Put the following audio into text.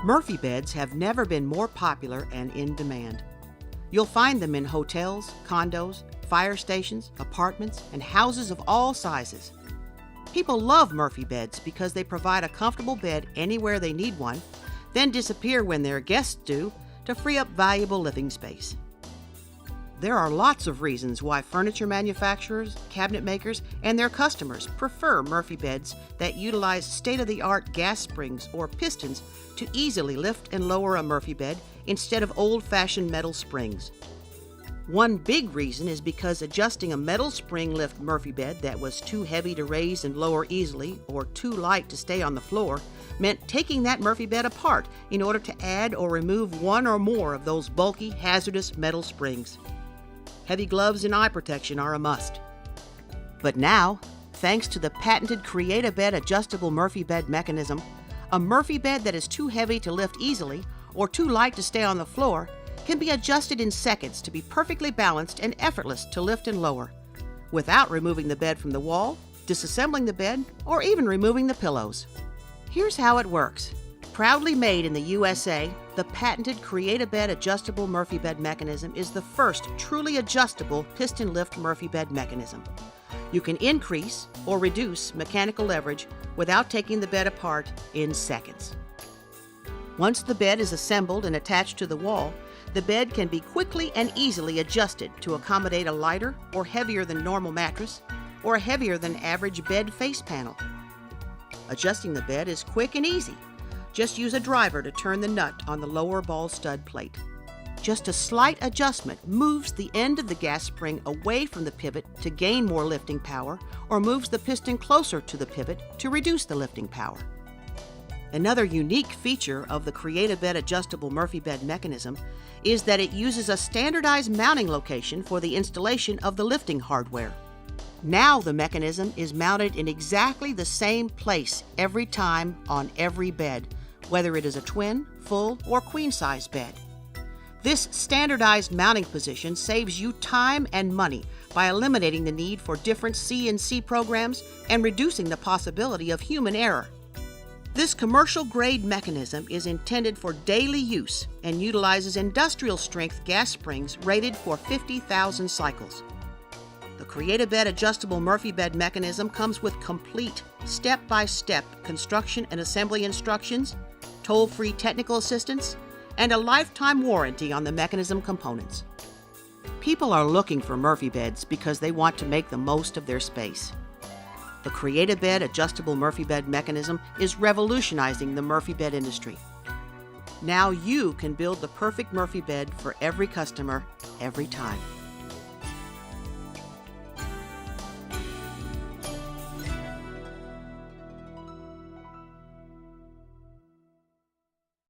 Murphy beds have never been more popular and in demand. You'll find them in hotels, condos, fire stations, apartments, and houses of all sizes. People love Murphy beds because they provide a comfortable bed anywhere they need one, then disappear when their guests do to free up valuable living space. There are lots of reasons why furniture manufacturers, cabinet makers, and their customers prefer Murphy beds that utilize state-of-the-art gas springs or pistons to easily lift and lower a Murphy bed instead of old-fashioned metal springs. One big reason is because adjusting a metal spring lift Murphy bed that was too heavy to raise and lower easily or too light to stay on the floor meant taking that Murphy bed apart in order to add or remove one or more of those bulky, hazardous metal springs. Heavy gloves and eye protection are a must. But now, thanks to the patented Create-A-Bed adjustable Murphy bed mechanism, a Murphy bed that is too heavy to lift easily or too light to stay on the floor can be adjusted in seconds to be perfectly balanced and effortless to lift and lower, without removing the bed from the wall, disassembling the bed, or even removing the pillows. Here's how it works. Proudly made in the USA, the patented Create-A-Bed adjustable Murphy bed mechanism is the first truly adjustable piston lift Murphy bed mechanism. You can increase or reduce mechanical leverage without taking the bed apart in seconds. Once the bed is assembled and attached to the wall, the bed can be quickly and easily adjusted to accommodate a lighter or heavier than normal mattress or a heavier than average bed face panel. Adjusting the bed is quick and easy. Just use a driver to turn the nut on the lower ball stud plate. Just a slight adjustment moves the end of the gas spring away from the pivot to gain more lifting power, or moves the piston closer to the pivot to reduce the lifting power. Another unique feature of the Create-A-Bed adjustable Murphy bed mechanism is that it uses a standardized mounting location for the installation of the lifting hardware. Now the mechanism is mounted in exactly the same place every time on every bed, whether it is a twin, full, or queen-size bed. This standardized mounting position saves you time and money by eliminating the need for different CNC programs and reducing the possibility of human error. This commercial-grade mechanism is intended for daily use and utilizes industrial-strength gas springs rated for 50,000 cycles. The Create-A-Bed adjustable Murphy bed mechanism comes with complete, step-by-step construction and assembly instructions, toll-free technical assistance, and a lifetime warranty on the mechanism components. People are looking for Murphy beds because they want to make the most of their space. The Create-A-Bed adjustable Murphy bed mechanism is revolutionizing the Murphy bed industry. Now you can build the perfect Murphy bed for every customer, every time.